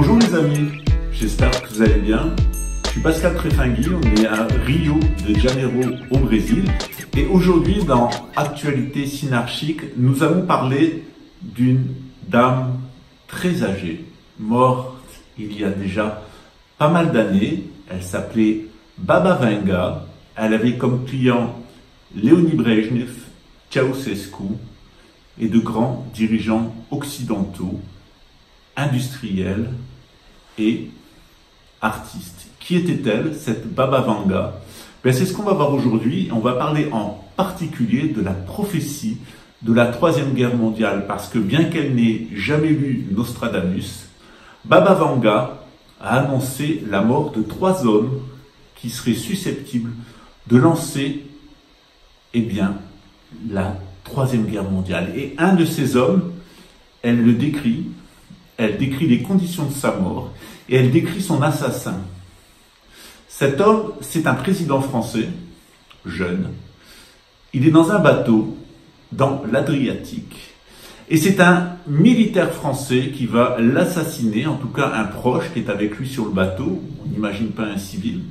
Bonjour les amis, j'espère que vous allez bien. Je suis Pascal Tréfingui, on est à Rio de Janeiro au Brésil. Et aujourd'hui dans Actualité Synarchique, nous allons parler d'une dame très âgée, morte il y a déjà pas mal d'années. Elle s'appelait Baba Vanga. Elle avait comme client Léonid Brejnev, Ceausescu et de grands dirigeants occidentaux, industriels et artistes. Qui était-elle, cette Baba Vanga? C'est ce qu'on va voir aujourd'hui. On va parler en particulier de la prophétie de la Troisième Guerre mondiale, parce que bien qu'elle n'ait jamais lu Nostradamus, Baba Vanga a annoncé la mort de 3 hommes qui seraient susceptibles de lancer, la Troisième Guerre mondiale. Et un de ces hommes, elle le décrit, elle décrit les conditions de sa mort, et elle décrit son assassin. Cet homme, c'est un président français, jeune. Il est dans un bateau, dans l'Adriatique. Et c'est un militaire français qui va l'assassiner, en tout cas un proche qui est avec lui sur le bateau. On n'imagine pas un civil,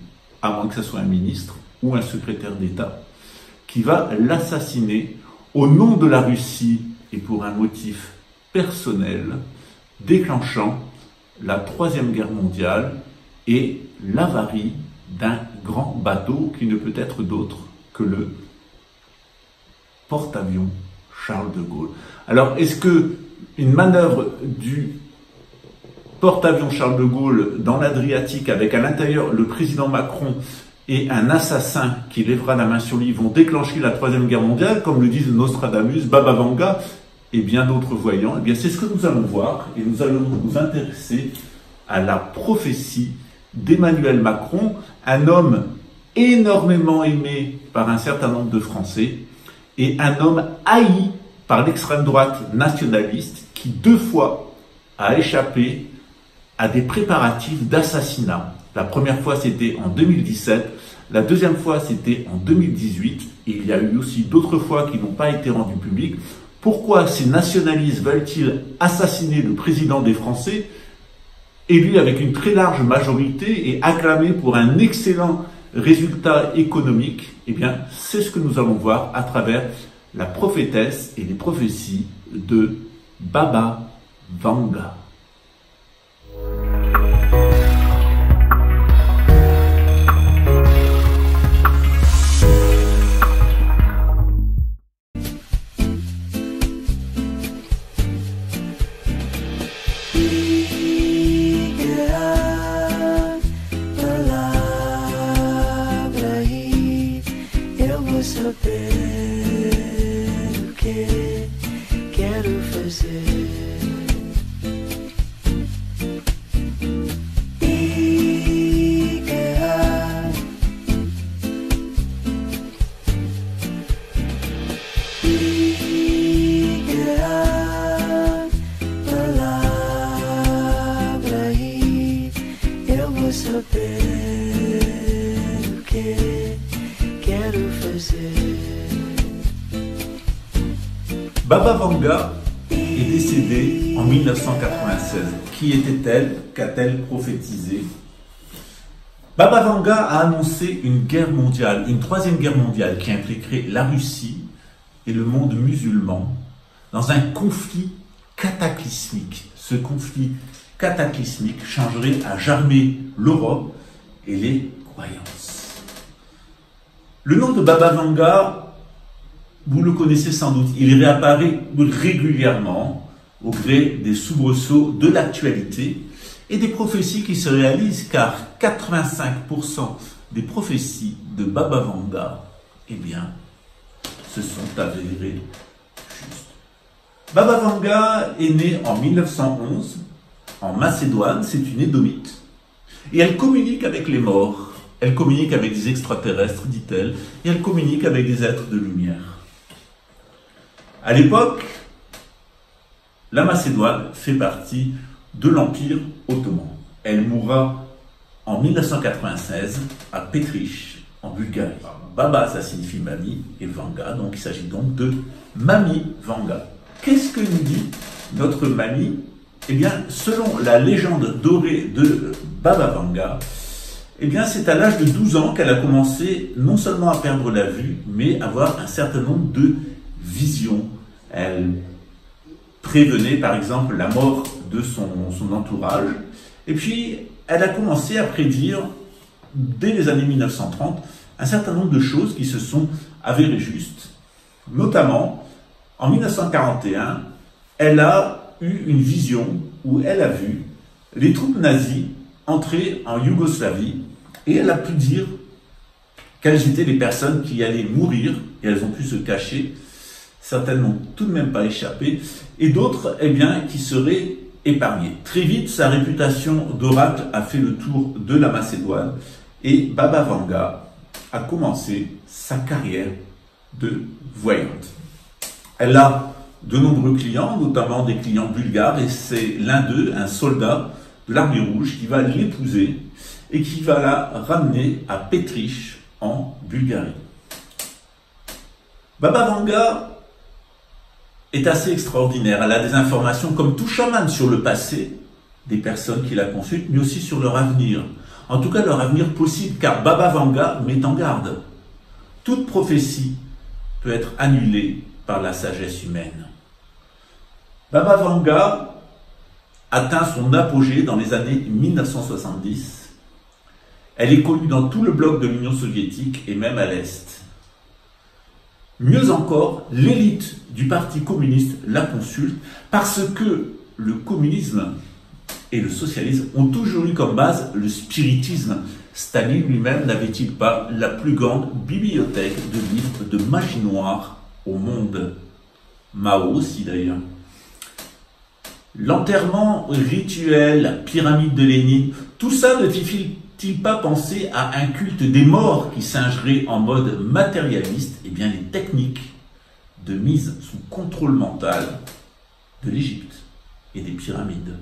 à moins que ce soit un ministre ou un secrétaire d'État, qui va l'assassiner au nom de la Russie et pour un motif personnel, déclenchant la Troisième Guerre mondiale et l'avarie d'un grand bateau qui ne peut être d'autre que le porte-avions Charles de Gaulle. Alors, est-ce que une manœuvre du porte-avions Charles de Gaulle dans l'Adriatique, avec à l'intérieur le président Macron et un assassin qui lèvera la main sur lui, vont déclencher la Troisième Guerre mondiale, comme le disent Nostradamus, Baba Vanga et bien d'autres voyants? C'est ce que nous allons voir, et nous allons nous intéresser à la prophétie d'Emmanuel Macron, un homme énormément aimé par un certain nombre de Français, et un homme haï par l'extrême droite nationaliste, qui 2 fois a échappé à des préparatifs d'assassinat. La première fois, c'était en 2017, la deuxième fois, c'était en 2018, et il y a eu aussi d'autres fois qui n'ont pas été rendues publiques. Pourquoi ces nationalistes veulent-ils assassiner le président des Français, élu avec une très large majorité et acclamé pour un excellent résultat économique? C'est ce que nous allons voir à travers la prophétesse et les prophéties de Baba Vanga. Baba Vanga est décédée en 1996. Qui était-elle? Qu'a-t-elle prophétisé? Baba Vanga a annoncé une guerre mondiale, une troisième guerre mondiale qui impliquerait la Russie et le monde musulman dans un conflit cataclysmique. Ce conflit cataclysmique changerait à jamais l'Europe et les croyances. Le nom de Baba Vanga, vous le connaissez sans doute, il réapparaît régulièrement au gré des soubresauts de l'actualité et des prophéties qui se réalisent, car 85% des prophéties de Baba Vanga, se sont avérées justes. Baba Vanga est née en 1911 en Macédoine, c'est une édomite, et elle communique avec les morts, elle communique avec des extraterrestres, dit-elle, et elle communique avec des êtres de lumière. À l'époque, la Macédoine fait partie de l'Empire ottoman. Elle mourra en 1996 à Petriche, en Bulgarie. Baba, ça signifie mamie, et Vanga, donc il s'agit donc de Mamie Vanga. Qu'est-ce que nous dit notre mamie eh bien, selon la légende dorée de Baba Vanga, eh bien, c'est à l'âge de 12 ans qu'elle a commencé non seulement à perdre la vue, mais à avoir un certain nombre de visions. Elle prévenait, par exemple, la mort de son entourage. Et puis, elle a commencé à prédire, dès les années 1930, un certain nombre de choses qui se sont avérées justes. Notamment, en 1941, elle a eu une vision où elle a vu les troupes nazies entrer en Yougoslavie et elle a pu dire quelles étaient les personnes qui allaient mourir et elles ont pu se cacher. Certaines n'ont tout de même pas échappé et d'autres, eh bien, qui seraient épargnées. Très vite, sa réputation d'oracle a fait le tour de la Macédoine et Baba Vanga a commencé sa carrière de voyante. Elle a de nombreux clients, notamment des clients bulgares, et c'est l'un d'eux, un soldat de l'armée rouge, qui va l'épouser et qui va la ramener à Petrich, en Bulgarie. Baba Vanga est assez extraordinaire. Elle a des informations, comme tout chaman, sur le passé des personnes qui la consultent, mais aussi sur leur avenir. En tout cas, leur avenir possible, car Baba Vanga met en garde. Toute prophétie peut être annulée par la sagesse humaine. Baba Vanga atteint son apogée dans les années 1970. Elle est connue dans tout le bloc de l'Union soviétique et même à l'Est. Mieux encore, l'élite du Parti communiste la consulte parce que le communisme et le socialisme ont toujours eu comme base le spiritisme. Staline lui-même n'avait-il pas la plus grande bibliothèque de livres de magie noire au monde? Mao aussi d'ailleurs. L'enterrement rituel, la pyramide de Lénine, tout ça ne fait-il pas penser à un culte des morts qui singerait en mode matérialiste? Eh bien, les techniques de mise sous contrôle mental de l'Égypte et des pyramides.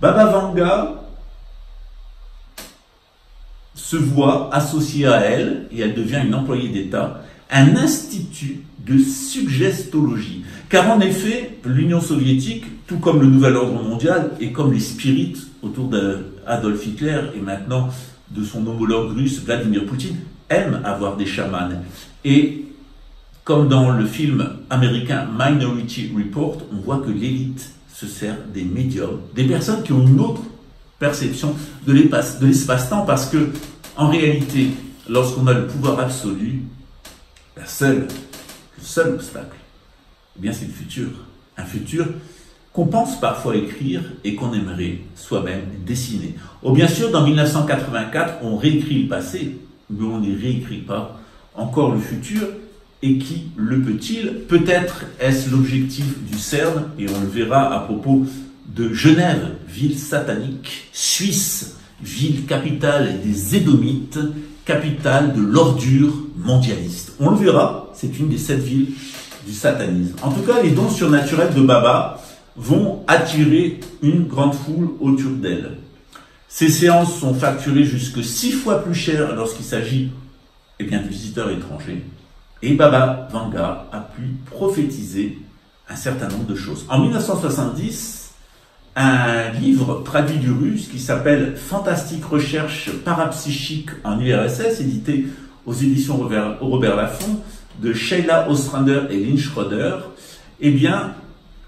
Baba Vanga se voit associée à elle, et elle devient une employée d'État, un institut de suggestologie. Car en effet, l'Union soviétique, tout comme le Nouvel Ordre mondial, et comme les spirites autour d'Adolf Hitler, et maintenant de son homologue russe Vladimir Poutine, aiment avoir des chamans. Et comme dans le film américain Minority Report, on voit que l'élite se sert des médiums, des personnes qui ont une autre perception de l'espace-temps, parce que, en réalité, lorsqu'on a le pouvoir absolu, le seul obstacle, eh bien, c'est le futur. Un futur qu'on pense parfois écrire et qu'on aimerait soi-même dessiner. Oh, bien sûr, dans 1984, on réécrit le passé, mais on ne réécrit pas encore le futur. Et qui le peut-il? Peut-être est-ce l'objectif du CERN, et on le verra à propos de Genève, ville satanique, Suisse, ville capitale des Édomites, capitale de l'ordure mondialiste. On le verra, c'est une des 7 villes du satanisme. En tout cas, les dons surnaturels de Baba vont attirer une grande foule autour d'elle. Ces séances sont facturées jusque 6 fois plus cher lorsqu'il s'agit de visiteurs étrangers. Et Baba Vanga a pu prophétiser un certain nombre de choses. En 1970, un livre traduit du russe qui s'appelle « Fantastique recherche parapsychique en URSS », édité aux éditions Robert Laffont, de Sheila Ostrander et Lynn Schroeder, eh bien,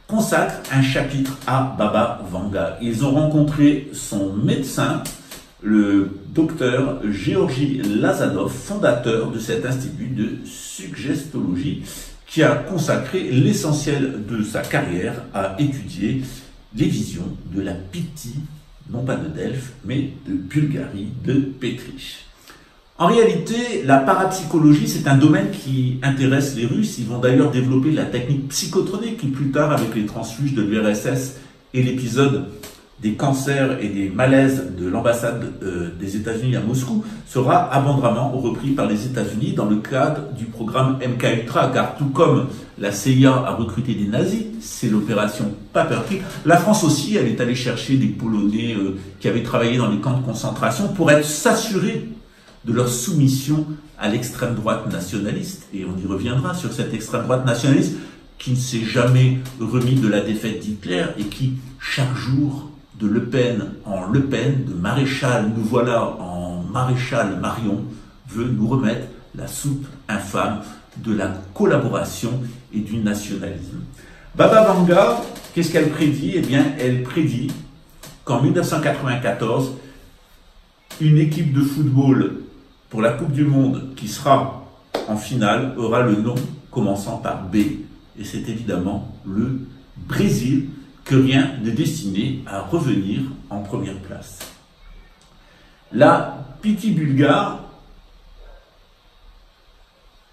consacre un chapitre à Baba Vanga. Ils ont rencontré son médecin, le docteur Georgi Lazadov, fondateur de cet institut de suggestologie, qui a consacré l'essentiel de sa carrière à étudier les visions de la Pythie, non pas de Delphes, mais de Bulgarie, de Petrich. En réalité, la parapsychologie, c'est un domaine qui intéresse les Russes. Ils vont d'ailleurs développer la technique psychotronique qui, plus tard, avec les transfuges de l'URSS et l'épisode des cancers et des malaises de l'ambassade des États-Unis à Moscou, sera abondamment repris par les États-Unis dans le cadre du programme MK-Ultra, car tout comme la CIA a recruté des nazis, c'est l'opération Paperclip, la France aussi, elle est allée chercher des Polonais qui avaient travaillé dans les camps de concentration pour s'assurer de leur soumission à l'extrême droite nationaliste. Et on y reviendra sur cette extrême droite nationaliste, qui ne s'est jamais remis de la défaite d'Hitler et qui, chaque jour, de Le Pen en Le Pen, de maréchal, nous voilà en maréchal Marion, veut nous remettre la soupe infâme de la collaboration et du nationalisme. Baba Vanga, qu'est-ce qu'elle prédit? Eh bien, elle prédit qu'en 1994, une équipe de football pour la Coupe du Monde qui sera en finale aura le nom commençant par B. Et c'est évidemment le Brésil, que rien n'est destiné à revenir en première place. La Piti Bulgare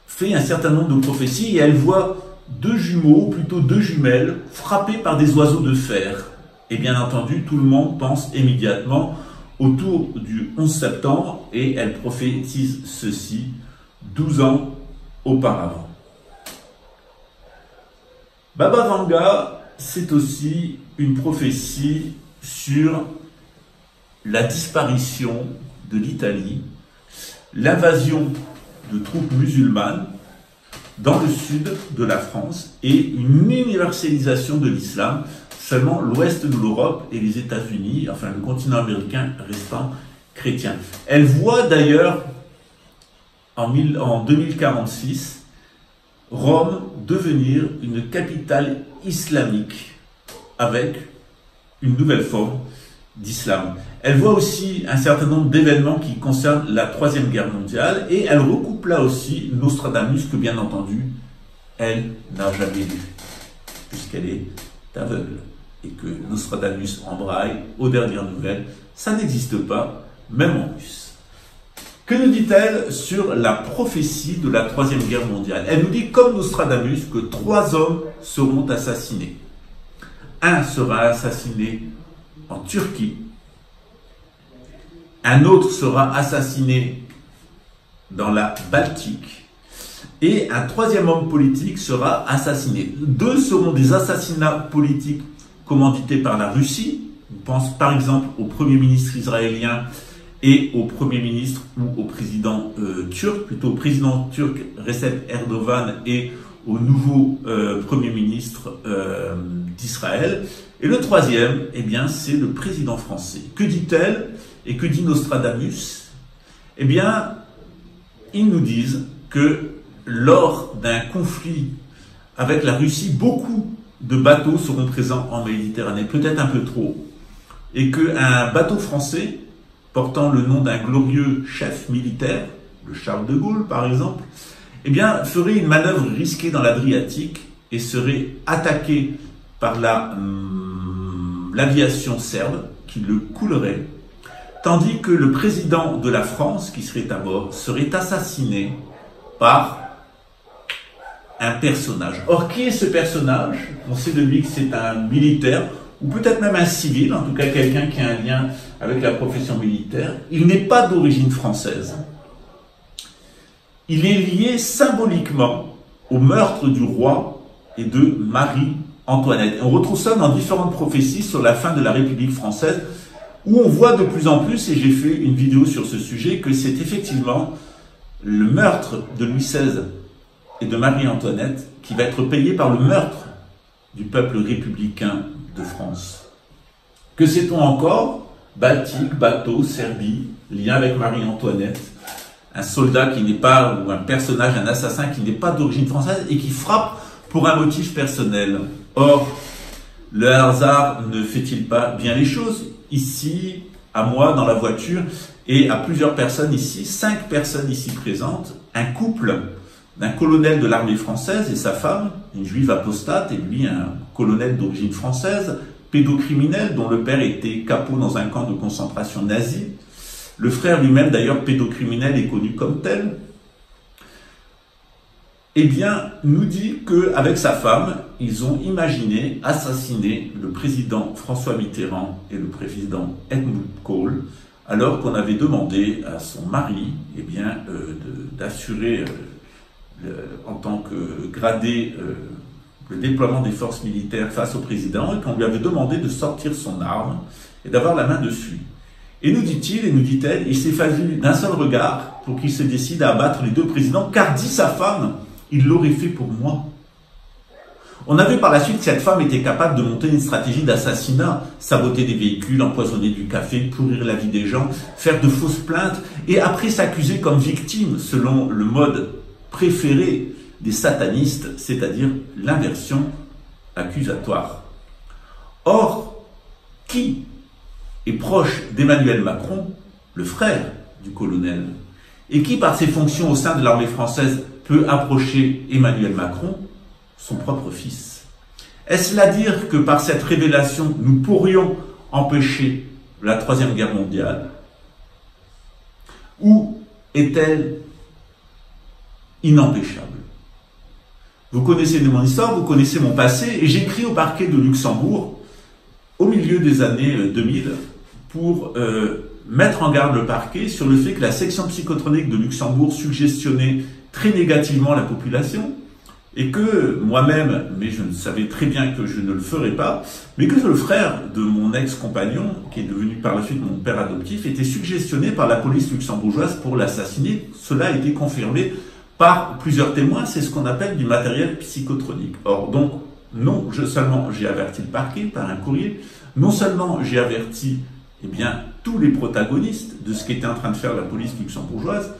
fait un certain nombre de prophéties et elle voit deux jumeaux, plutôt deux jumelles, frappées par des oiseaux de fer. Et bien entendu, tout le monde pense immédiatement autour du 11 septembre et elle prophétise ceci 12 ans auparavant. Baba Vanga, c'est aussi une prophétie sur la disparition de l'Italie, l'invasion de troupes musulmanes dans le sud de la France et une universalisation de l'islam, seulement l'ouest de l'Europe et les États-Unis, enfin le continent américain restant chrétien. Elle voit d'ailleurs en 2046 Rome devenir une capitale islamique avec une nouvelle forme d'islam. Elle voit aussi un certain nombre d'événements qui concernent la Troisième Guerre mondiale et elle recoupe là aussi Nostradamus que bien entendu elle n'a jamais lu puisqu'elle est aveugle et que Nostradamus en braille aux dernières nouvelles ça n'existe pas même en russe. Que nous dit-elle sur la prophétie de la Troisième Guerre mondiale? Elle nous dit, comme Nostradamus, que 3 hommes seront assassinés. Un sera assassiné en Turquie, un autre sera assassiné dans la Baltique, et un 3e homme politique sera assassiné. 2 seront des assassinats politiques commandités par la Russie. On pense par exemple au Premier ministre israélien et au Premier ministre ou au président turc, plutôt au président turc Recep Erdogan et au nouveau Premier ministre d'Israël. Et le 3e, eh bien, c'est le président français. Que dit-elle et que dit Nostradamus? Eh bien, ils nous disent que lors d'un conflit avec la Russie, beaucoup de bateaux seront présents en Méditerranée, peut-être un peu trop, et qu'un bateau français portant le nom d'un glorieux chef militaire, le Charles de Gaulle par exemple, eh bien, ferait une manœuvre risquée dans l'Adriatique et serait attaqué par l'aviation serbe qui le coulerait, tandis que le président de la France, qui serait à bord, serait assassiné par un personnage. Or, qui est ce personnage? On sait de lui que c'est un militaire, ou peut-être même un civil, en tout cas quelqu'un qui a un lien avec la profession militaire. Il n'est pas d'origine française. Il est lié symboliquement au meurtre du roi et de Marie-Antoinette. On retrouve ça dans différentes prophéties sur la fin de la République française, où on voit de plus en plus, et j'ai fait une vidéo sur ce sujet, que c'est effectivement le meurtre de Louis XVI et de Marie-Antoinette qui va être payé par le meurtre du peuple républicain de France. Que sait-on encore? Baltique, bateau, Serbie, lien avec Marie-Antoinette, un soldat qui n'est pas, ou un personnage, un assassin qui n'est pas d'origine française et qui frappe pour un motif personnel. Or, le hasard ne fait-il pas bien les choses? Ici, à moi, dans la voiture, et à plusieurs personnes ici, 5 personnes ici présentes, un couple d'un colonel de l'armée française et sa femme, une juive apostate, et lui un colonel d'origine française, pédocriminel, dont le père était capot dans un camp de concentration nazi. Le frère lui-même, d'ailleurs, pédocriminel et connu comme tel, eh bien, nous dit qu'avec sa femme, ils ont imaginé assassiner le président François Mitterrand et le président Helmut Kohl, alors qu'on avait demandé à son mari, eh bien, d'assurer en tant que gradé le déploiement des forces militaires face au président et qu'on lui avait demandé de sortir son arme et d'avoir la main dessus. Et nous dit-il et nous dit-elle, il s'est fallu d'un seul regard pour qu'il se décide à abattre les 2 présidents, car dit sa femme, il l'aurait fait pour moi. On a vu par la suite que cette femme était capable de monter une stratégie d'assassinat, saboter des véhicules, empoisonner du café, pourrir la vie des gens, faire de fausses plaintes et après s'accuser comme victime selon le mode préféré des satanistes, c'est-à-dire l'inversion accusatoire. Or, qui est proche d'Emmanuel Macron, le frère du colonel, et qui, par ses fonctions au sein de l'armée française, peut approcher Emmanuel Macron, son propre fils. Est-ce là dire que par cette révélation, nous pourrions empêcher la Troisième Guerre mondiale? Ou est-elle inempêchable? Vous connaissez mon histoire, vous connaissez mon passé, et j'écris au parquet de Luxembourg au milieu des années 2000 pour mettre en garde le parquet sur le fait que la section psychotronique de Luxembourg suggestionnait très négativement la population, et que moi-même, mais je savais très bien que je ne le ferais pas, mais que le frère de mon ex-compagnon, qui est devenu par la suite mon père adoptif, était suggestionné par la police luxembourgeoise pour l'assassiner. Cela a été confirmé par plusieurs témoins, c'est ce qu'on appelle du matériel psychotronique. Or, donc, non seulement j'ai averti le parquet par un courrier, non seulement j'ai averti tous les protagonistes de ce qu'était en train de faire la police luxembourgeoise,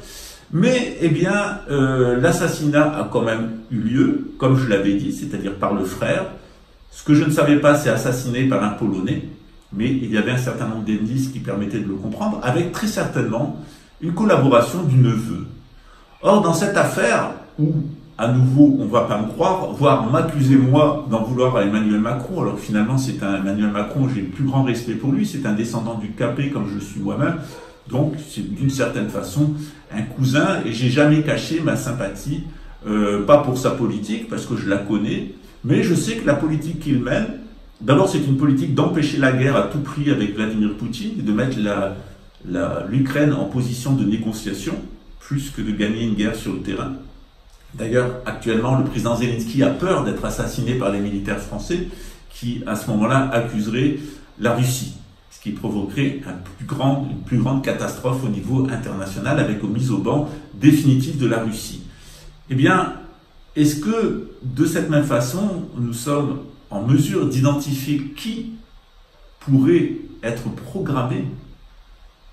mais l'assassinat a quand même eu lieu, comme je l'avais dit, c'est-à-dire par le frère. Ce que je ne savais pas, c'est assassiné par un Polonais, mais il y avait un certain nombre d'indices qui permettaient de le comprendre, avec très certainement une collaboration du neveu. Or, dans cette affaire, où, à nouveau, on ne va pas me croire, voire m'accuser moi d'en vouloir à Emmanuel Macron, alors que finalement c'est un Emmanuel Macron, j'ai le plus grand respect pour lui, c'est un descendant du Capet comme je suis moi-même, donc c'est d'une certaine façon un cousin, et j'ai jamais caché ma sympathie, pas pour sa politique, parce que je la connais, mais je sais que la politique qu'il mène, d'abord c'est une politique d'empêcher la guerre à tout prix avec Vladimir Poutine, et de mettre l'Ukraine en position de négociation, plus que de gagner une guerre sur le terrain. D'ailleurs, actuellement, le président Zelensky a peur d'être assassiné par les militaires français qui, à ce moment-là, accuseraient la Russie, ce qui provoquerait une plus grande catastrophe au niveau international avec une mise au ban définitive de la Russie. Eh bien, est-ce que, de cette même façon, nous sommes en mesure d'identifier qui pourrait être programmé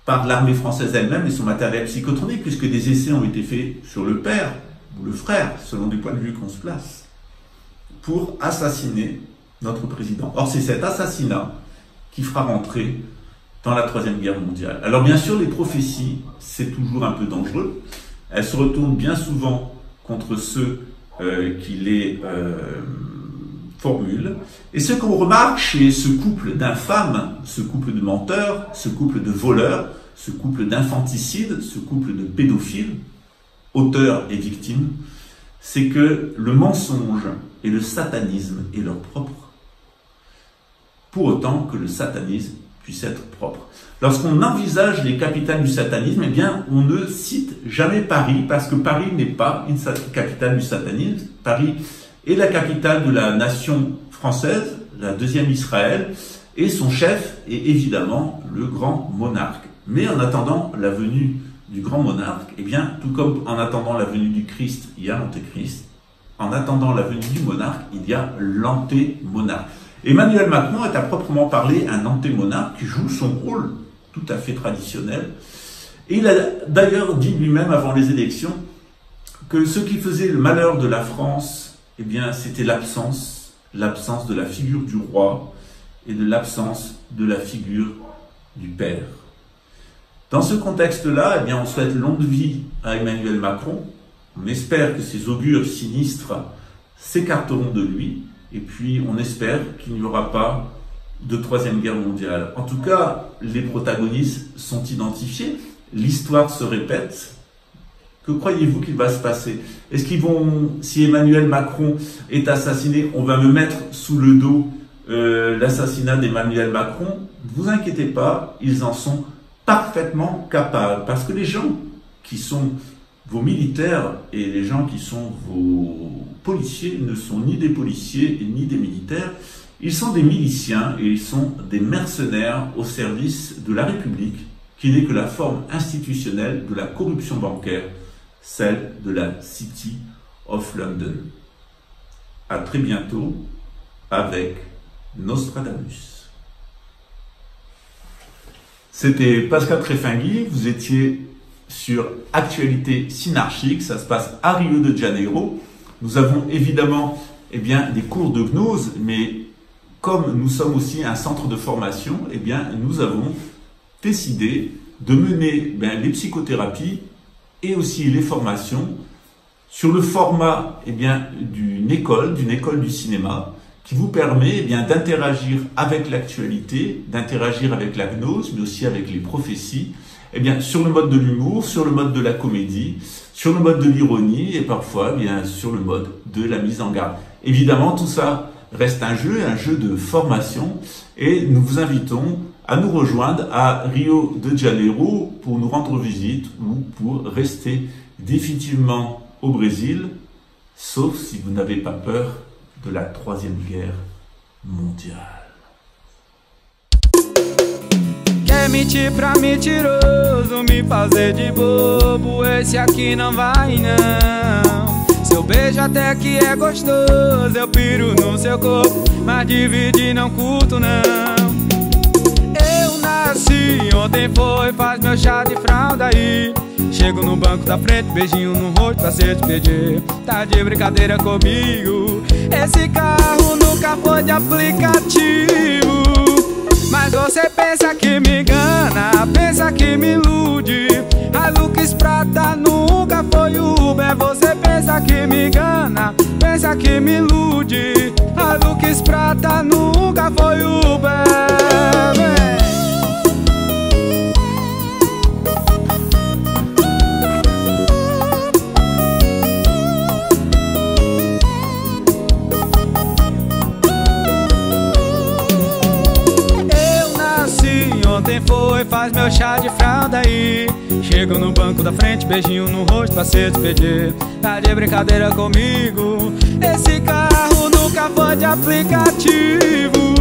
par l'armée française elle-même et son matériel psychotronique, puisque des essais ont été faits sur le père ou le frère, selon des points de vue qu'on se place, pour assassiner notre président. Or, c'est cet assassinat qui fera rentrer dans la Troisième Guerre mondiale. Alors, bien sûr, les prophéties, c'est toujours un peu dangereux. Elles se retournent bien souvent contre ceux qui les formulent. Et ce qu'on remarque chez ce couple d'infâmes, ce couple de menteurs, ce couple de voleurs, ce couple d'infanticides, ce couple de pédophiles, auteurs et victimes, c'est que le mensonge et le satanisme est leur propre. Pour autant que le satanisme puisse être propre. Lorsqu'on envisage les capitales du satanisme, on ne cite jamais Paris, parce que Paris n'est pas une capitale du satanisme. Paris est la capitale de la nation française, la deuxième Israël, et son chef est évidemment le grand monarque. Mais en attendant la venue du grand monarque, tout comme en attendant la venue du Christ, il y a l'antéchrist, en attendant la venue du monarque, il y a l'antémonarque. Emmanuel Macron est à proprement parler un antémonarque qui joue son rôle tout à fait traditionnel. Et il a d'ailleurs dit lui-même avant les élections que ce qui faisait le malheur de la France, c'était l'absence de la figure du roi et de l'absence de la figure du père. Dans ce contexte-là, on souhaite longue vie à Emmanuel Macron. On espère que ces augures sinistres s'écarteront de lui. Et puis, on espère qu'il n'y aura pas de Troisième Guerre mondiale. En tout cas, les protagonistes sont identifiés. L'histoire se répète. Que croyez-vous qu'il va se passer? Est-ce qu'ils vont, si Emmanuel Macron est assassiné, on va me mettre sous le dos l'assassinat d'Emmanuel Macron? Ne vous inquiétez pas, ils en sont parfaitement capables. Parce que les gens qui sont vos militaires et les gens qui sont vos policiers ne sont ni des policiers ni des militaires. Ils sont des miliciens et ils sont des mercenaires au service de la République, qui n'est que la forme institutionnelle de la corruption bancaire, celle de la City of London. À très bientôt avec Nostradamus. C'était Pascal Trefingui, vous étiez sur Actualité Synarchique, ça se passe à Rio de Janeiro. Nous avons évidemment des cours de gnose, mais comme nous sommes aussi un centre de formation, nous avons décidé de mener les psychothérapies et aussi les formations sur le format d'une école du cinéma, qui vous permet d'interagir avec l'actualité, d'interagir avec la gnose, mais aussi avec les prophéties, sur le mode de l'humour, sur le mode de la comédie, sur le mode de l'ironie et parfois sur le mode de la mise en garde. Évidemment, tout ça reste un jeu de formation, et nous vous invitons à nous rejoindre à Rio de Janeiro pour nous rendre visite ou pour rester définitivement au Brésil, sauf si vous n'avez pas peur de la Troisième Guerre mondiale. Quer mentir pra mentiroso, me fazer de bobo, esse aqui não vai não. Seu beijo até que é gostoso, eu piro no seu corpo, mas dividir não curto não. Eu nasci, ontem foi, faz meu chá de fralda aí. Chego no banco da frente, beijinho no rosto pra se despedir. Tá de brincadeira comigo, esse carro nunca foi de aplicativo. Mas você pensa que me engana, pensa que me ilude. Hilux prata nunca foi Uber. Você pensa que me engana, pensa que me ilude. Hilux prata nunca foi Uber. Ontem foi, faz meu chá de fralda aí. Chego no banco da frente, beijinho no rosto pra se despedir. Tá de brincadeira comigo, esse carro nunca foi de aplicativo.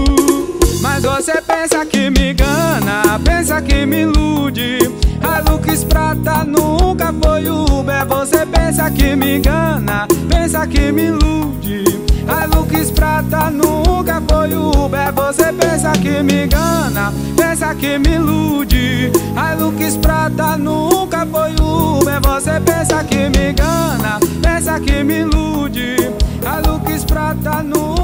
Mas você pensa que me engana, pensa que me ilude. Hilux prata nunca foi Uber. Você pensa que me engana, pensa que me ilude. Hilux prata nunca foi Uber. Você pensa que me engana, pensa que me ilude. Hilux prata nunca foi Uber. Você pensa que me engana, pensa que me ilude. Hilux prata nunca